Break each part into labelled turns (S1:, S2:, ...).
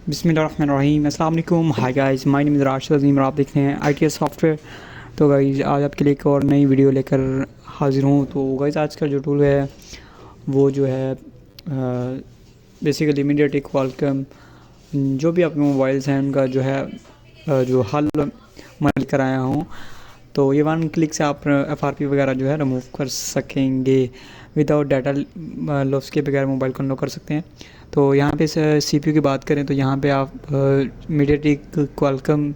S1: बिस्मिल्लाहिर्रहमानिर्रहीम। अस्सलाम वालेकुम। Hi guys, my name is Rashid Azeem और आप देख रहे हैं ITS सॉफ्टवेयर। तो गाइस आज आपके लिए एक और नई वीडियो लेकर हाज़िर हूँ। तो गाइस आज का जो टूल है वो जो है बेसिकली मीडियाटेक क्वालकॉम जो भी आपके मोबाइल्स हैं उनका जो है जो हल मैं लेकर आया हूँ। तो ये 1 क्लिक से आप FRP वगैरह जो है रिमूव कर सकेंगे विदाउट डाटा लॉस के बगैर मोबाइल को अनलॉक कर सकते हैं। तो यहाँ पे CPU की बात करें तो यहाँ पे आप मीडियाटेक क्वालकॉम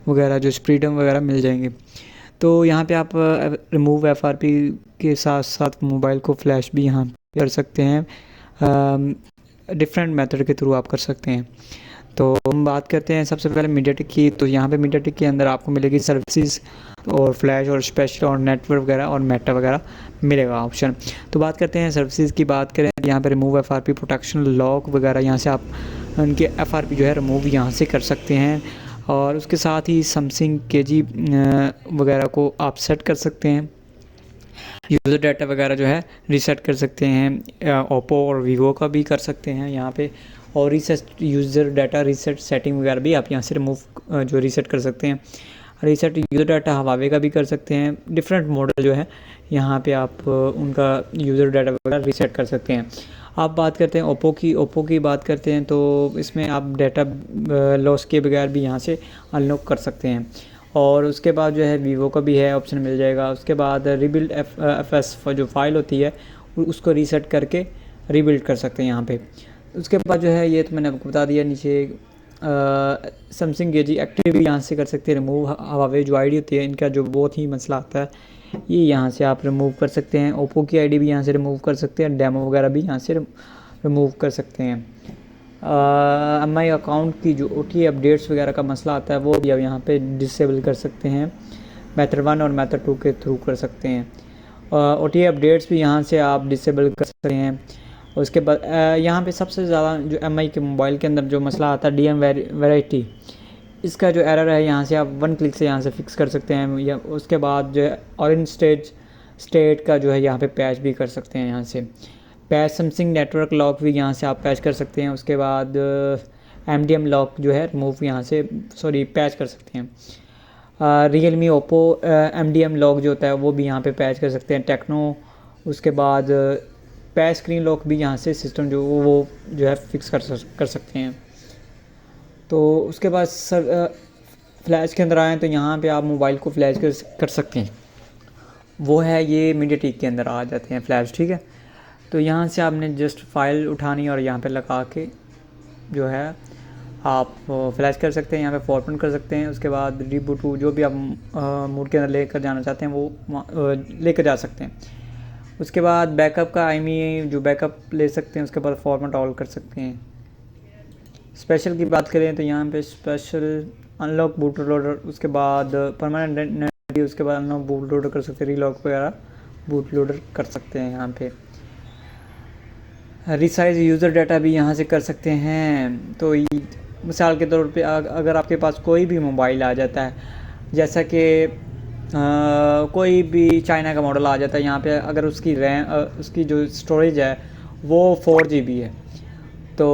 S1: वगैरह जो स्प्रीडम वगैरह मिल जाएंगे। तो यहाँ पे आप रिमूव FRP के साथ साथ मोबाइल को फ्लैश भी यहाँ कर सकते हैं। डिफरेंट मेथड के थ्रू आप कर सकते हैं। तो हम बात करते हैं सबसे पहले मीडियाटेक की। तो यहाँ पे मीडियाटेक के अंदर आपको मिलेगी सर्विसेज और फ्लैश और स्पेशल और नेटवर्क वगैरह और मेटा वगैरह मिलेगा ऑप्शन। तो बात करते हैं सर्विसेज की। बात करें यहाँ पे रिमूव FRP प्रोटेक्शन लॉक वगैरह, यहाँ से आप उनके FRP जो है रिमूव यहाँ से कर सकते हैं। और उसके साथ ही समथिंग KG वगैरह को आप सेट कर सकते हैं। यूज़र डाटा वगैरह जो है रीसेट कर सकते हैं। ओप्पो और वीवो का भी कर सकते हैं यहाँ पे। और reset user data reset setting वगैरह भी आप यहाँ से रिमूव जो रीसेट कर सकते हैं। रीसेट यूज़र डाटा हवावे का भी कर सकते हैं। डिफरेंट मॉडल जो है यहाँ पे आप उनका यूज़र डाटा वगैरह रीसेट कर सकते हैं। आप बात करते हैं ओप्पो की बात करते हैं तो इसमें आप डाटा लॉस के बगैर भी यहाँ से अनलॉक कर सकते हैं। और उसके बाद जो है वीवो का भी है ऑप्शन मिल जाएगा। उसके बाद रीबिल्ड FS जो फाइल होती है उसको रीसेट करके रीबिल्ड कर सकते हैं यहाँ पे। उसके बाद जो है ये तो मैंने आपको बता दिया। नीचे समथिंग KG एक्टिव भी यहाँ से कर सकते हैं रिमूव। हवावे जो ID होती है इनका जो बहुत ही मसला आता है ये यहाँ से आप रिमूव कर सकते हैं। ओप्पो की ID भी यहाँ से रिमूव कर सकते हैं। डेमो वगैरह भी यहाँ से रिमूव कर सकते हैं। MI अकाउंट की जो OTA अपडेट्स वगैरह का मसला आता है वो भी आप यहाँ पे डिसेबल कर सकते हैं। मेथड 1 और मेथड 2 के थ्रू कर सकते हैं। OTA अपडेट्स भी यहाँ से आप डिसेबल कर सकते हैं। उसके बाद यहाँ पे सबसे ज़्यादा जो MI के मोबाइल के अंदर जो मसला आता है DM वैरायटी, इसका जो एरर है यहाँ से आप 1 क्लिक से यहाँ से फिक्स कर सकते हैं। या उसके बाद जो है ऑरेंज स्टेट का जो है यहाँ पे पैच भी कर सकते हैं। यहाँ से पैच समथिंग नेटवर्क लॉक भी यहाँ से आप पैच कर सकते हैं। उसके बाद MDM लॉक जो है रिमूव यहाँ से पैच कर सकते हैं। रियलमी ओप्पो MDM लॉक जो होता है वो भी यहाँ पे पैच कर सकते हैं। टेक्नो उसके बाद पैच स्क्रीन लॉक भी यहाँ से सिस्टम वो जो है फिक्स कर सकते हैं। तो उसके बाद फ्लैश के अंदर आएँ तो यहाँ पे आप मोबाइल को फ्लैश कर सकते हैं। वो है ये मीडियाटेक के अंदर आ जाते हैं फ्लैश, ठीक है। तो यहाँ से आपने जस्ट फाइल उठानी और यहाँ पे लगा के जो है आप फ्लैश कर सकते हैं। यहाँ पे फॉरवर्ड कर सकते हैं। उसके बाद रीबूट जो भी आप मूड के अंदर लेकर जाना चाहते हैं वो लेकर जा सकते हैं। उसके बाद बैकअप का जो बैकअप ले सकते हैं। उसके बाद फॉर्मेट ऑल कर सकते हैं। स्पेशल की बात करें तो यहाँ पे स्पेशल अनलॉक बूट लोडर, उसके बाद परमानेंट, उसके बाद अनलॉक बूट लोडर कर सकते हैं। रीलॉक वगैरह बूट लोडर कर सकते हैं। यहाँ पे रिसाइज यूज़र डाटा भी यहाँ से कर सकते हैं। तो मिसाल के तौर पे अगर आपके पास कोई भी मोबाइल आ जाता है, जैसा कि कोई भी चाइना का मॉडल आ जाता है, यहाँ पे अगर उसकी उसकी जो स्टोरेज है वो 4 GB है तो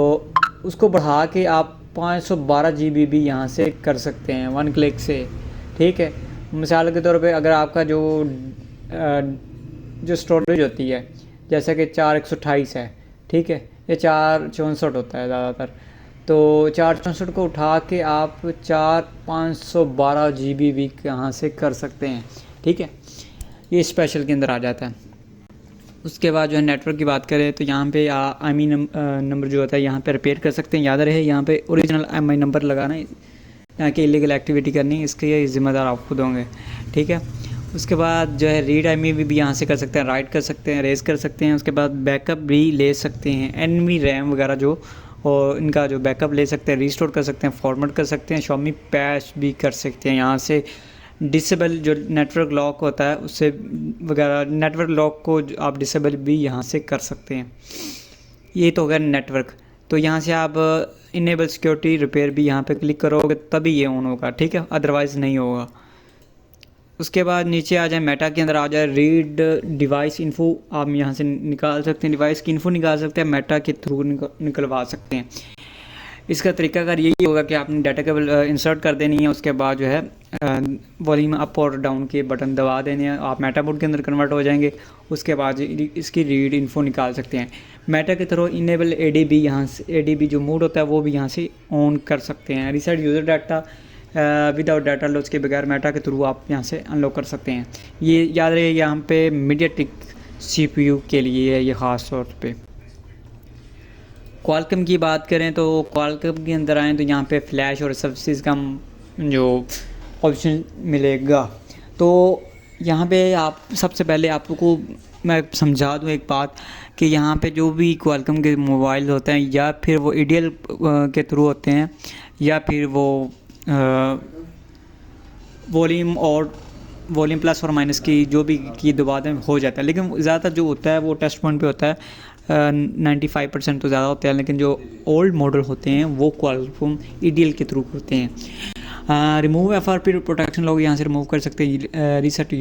S1: उसको बढ़ा के आप 512 GB भी यहाँ से कर सकते हैं 1 क्लिक से, ठीक है। मिसाल के तौर पे अगर आपका जो स्टोरेज होती है जैसा कि 4 128 है, ठीक है, ये 4 64 होता है ज़्यादातर, तो 4 64 को उठा के आप 512 GB भी यहाँ से कर सकते हैं, ठीक है। ये स्पेशल के अंदर आ जाता है। उसके बाद जो है नेटवर्क की बात करें तो यहाँ पे IMEI नंबर जो होता है यहाँ पे रिपेयर कर सकते हैं। याद रहे यहाँ पे ओरिजिनल IMEI नंबर लगाना है, यहाँ की इलीगल एक्टिविटी करनी है, इसके ये ज़िम्मेदार आप खुद होंगे, ठीक है। उसके बाद जो है रीड IMEI भी यहाँ से कर सकते हैं, राइट कर सकते हैं, रेज कर सकते हैं। उसके बाद बैकअप भी ले सकते हैं। NVMe रैम वगैरह जो और इनका जो बैकअप ले सकते हैं, रीस्टोर कर सकते हैं, फॉर्मेट कर सकते हैं। Xiaomi पैच भी कर सकते हैं। यहाँ से डिसेबल जो नेटवर्क लॉक होता है उससे वगैरह नेटवर्क लॉक को आप डिसेबल भी यहाँ से कर सकते हैं। ये तो हो गया नेटवर्क। तो यहाँ से आप इनेबल सिक्योरिटी रिपेयर भी यहाँ पे क्लिक करोगे तभी ये ऑन होगा, ठीक है, अदरवाइज़ नहीं होगा। उसके बाद नीचे आ जाए मेटा के अंदर आ जाए रीड डिवाइस इन्फो, आप यहाँ से निकाल सकते हैं, डिवाइस की इन्फो निकाल सकते हैं, मेटा के थ्रू निकलवा सकते हैं। इसका तरीकाकार यही होगा कि आपने डाटा केबल इंसर्ट कर देनी है, उसके बाद जो है वॉल्यूम अप और डाउन के बटन दबा देने हैं, आप मेटा मोड के अंदर कन्वर्ट हो जाएंगे। उसके बाद इसकी रीड इन्फो निकाल सकते हैं। मेटा के थ्रू इनेबल ADB, यहाँ से ADB जो मोड होता है वो भी यहाँ से ऑन कर सकते हैं। Reset user data without data loss के बगैर मेटा के थ्रू आप यहाँ से अनलॉक कर सकते हैं। ये याद रहे यहाँ पे मीडियाटेक CPU के लिए है ये ख़ास तौर पे। क्वालकॉम की बात करें तो क्वालकॉम के अंदर आएँ तो यहाँ पे फ्लैश और सर्विसेज का जो ऑप्शन मिलेगा। तो यहाँ पे आप सबसे पहले आपको मैं समझा दूँ एक बात कि यहाँ पे जो भी क्वालकॉम के मोबाइल होते हैं या फिर वो ADL के थ्रू होते हैं या फिर वो वॉल्यूम प्लस और माइनस की जो भी की दबा दें हो जाता है, लेकिन ज़्यादातर जो होता है वो टेस्ट पॉइंट पे होता है। 95% तो ज़्यादा होते हैं, लेकिन जो ओल्ड मॉडल होते हैं वो क्वालकॉम ADL के थ्रू होते हैं। रिमूव FRP प्रोटेक्शन लॉग यहाँ से रिमूव कर सकते हैं। रीसेट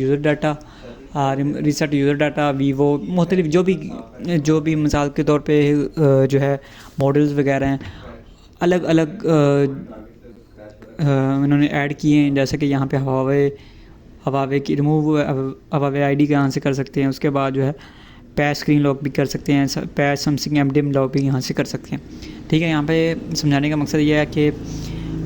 S1: यूज़र डाटा वीवो मुख्तलिफ जो भी मिसाल के तौर पे जो है मॉडल्स वगैरह हैं अलग अलग इन्होंने ऐड किए हैं। जैसे कि यहाँ पे हवावे की रिमूव हवावे ID का यहाँ से कर सकते हैं। उसके बाद जो है पैच स्क्रीन लॉक भी कर सकते हैं, पैच समथिंग MDM लॉक भी यहाँ से कर सकते हैं। ठीक है, यहाँ पे समझाने का मकसद ये है कि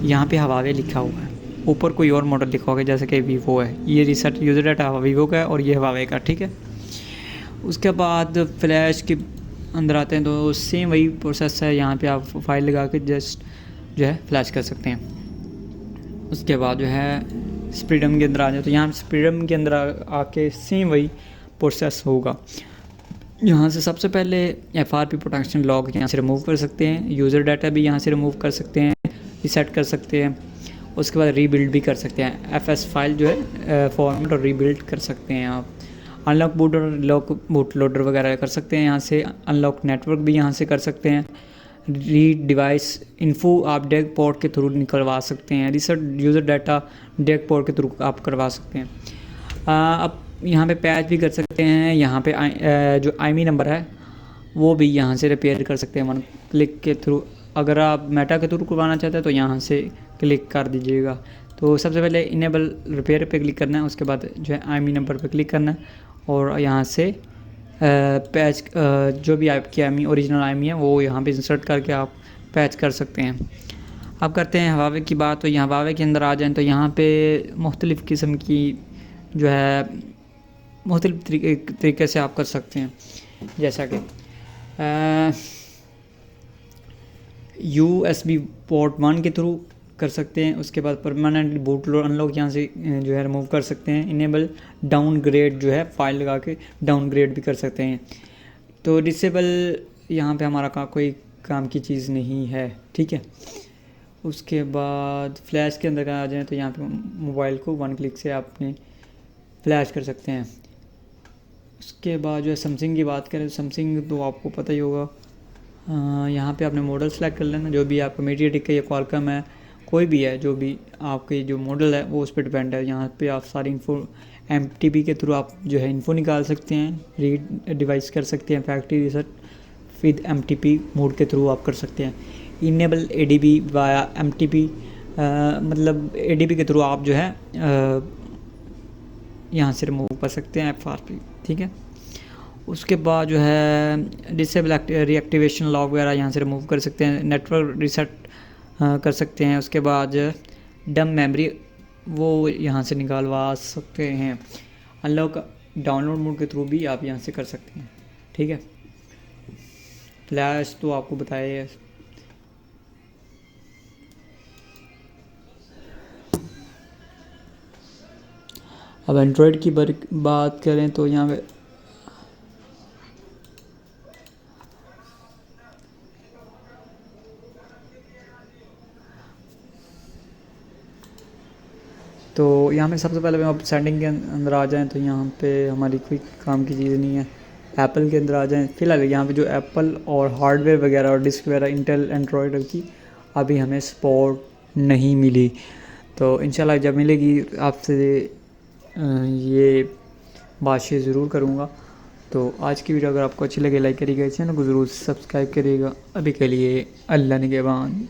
S1: यहाँ पे हवावे लिखा हुआ है, ऊपर कोई और मॉडल लिखा होगा जैसे कि वीवो है, ये रीसेट यूज़र डाटा वीवो का है और ये हवावे का। ठीक है, उसके बाद फ्लैश के अंदर आते हैं तो सेम वही प्रोसेस है। यहाँ पे आप फाइल लगा के जस्ट जो है फ्लैश कर सकते हैं। उसके बाद जो है स्प्रीडम के अंदर आ जाए तो यहाँ स्प्रीडम के अंदर आके सेम वही प्रोसेस होगा। यहाँ से सबसे पहले FRP प्रोटेक्शन लॉक यहाँ से रिमूव कर सकते हैं, यूज़र डाटा भी यहाँ से रिमूव कर सकते हैं, रीसेट कर सकते हैं। उसके बाद रीबिल्ड भी कर सकते हैं, FS फाइल जो है फॉर्मेट और रीबिल्ड कर सकते हैं आप। अनलॉक बूट और लॉक बूट लोडर वगैरह कर सकते हैं यहाँ से। अनलॉक नेटवर्क भी यहाँ से कर सकते हैं। रीड डिवाइस इन्फो आप डेक पोर्ट के थ्रू निकलवा सकते हैं। Reset user data deck port के थ्रू आप करवा सकते हैं। अब यहाँ पे पैच भी कर सकते हैं। यहाँ पे जो IMEI नंबर है वो भी यहाँ से रिपेयर कर सकते हैं 1 क्लिक के थ्रू। अगर आप मेटा के थ्रू करवाना चाहते हैं तो यहाँ से क्लिक कर दीजिएगा। तो सबसे पहले इनेबल रिपेयर पे क्लिक करना है, उसके बाद जो है IMEI नंबर पे क्लिक करना है और यहाँ से पैच जो भी आपकी IMEI ओरिजिनल IMEI है वो यहाँ पे इंसर्ट करके आप पैच कर सकते हैं। अब करते हैं हवावे की बात। तो यहाँ हवावे के अंदर आ जाएँ तो यहाँ पे मुख्तलिफ़ किस्म की जो है मुख्तलिफ़ तरीके से आप कर सकते हैं, जैसा कि USB पोर्ट 1 के थ्रू कर सकते हैं। उसके बाद परमानेंटली बूट लोड अनलॉक यहाँ से जो है रिमूव कर सकते हैं। इनेबल डाउनग्रेड जो है फाइल लगा के डाउनग्रेड भी कर सकते हैं। तो डिसेबल यहाँ पे हमारा कोई काम की चीज़ नहीं है। ठीक है, उसके बाद फ्लैश के अंदर आ जाए तो यहाँ पे मोबाइल को 1 क्लिक से आपने फ्लैश कर सकते हैं। उसके बाद जो है समसंग की बात करें तो समसंग तो आपको पता ही होगा। यहाँ पे आपने मॉडल सेलेक्ट कर लेना, जो भी आपका मीडियाटेक है या क्वालकॉम है, कोई भी है, जो भी आपके जो मॉडल है वो उस पर डिपेंड है। यहाँ पे आप सारी इन्फो MTP के थ्रू आप जो है इन्फो निकाल सकते हैं, रीड डिवाइस कर सकते हैं, factory reset with MTP mode के थ्रू आप कर सकते हैं। इनेबल ADB वाया MTP मतलब ADB के थ्रू आप जो है यहाँ से रिमूव कर सकते हैं FRP। ठीक है, उसके बाद जो है डिसेबल रीएक्टिवेशन लॉक वगैरह यहाँ से रिमूव कर सकते हैं। नेटवर्क रीसेट कर सकते हैं। उसके बाद डम मेमोरी वो यहाँ से निकालवा सकते हैं। अनलॉक डाउनलोड मोड के थ्रू भी आप यहाँ से कर सकते हैं। ठीक है, फ्लैश तो आपको बताया। अब एंड्रॉयड की बात करें तो यहाँ पे सबसे पहले आप सेटिंग के अंदर आ जाएं तो यहाँ पे हमारी कोई काम की चीज़ नहीं है। एप्पल के अंदर आ जाएं। फ़िलहाल यहाँ पे जो एप्पल और हार्डवेयर वगैरह और डिस्क वगैरह इंटेल एंड्रॉयड की अभी हमें सपोर्ट नहीं मिली। तो इंशाल्लाह जब मिलेगी आपसे ये बात शेयर ज़रूर करूँगा। तो आज की वीडियो अगर आपको अच्छी लगे लाइक करिएगा, चैनल को ज़रूर सब्सक्राइब करिएगा। अभी के लिए अल्लाह निगहबान।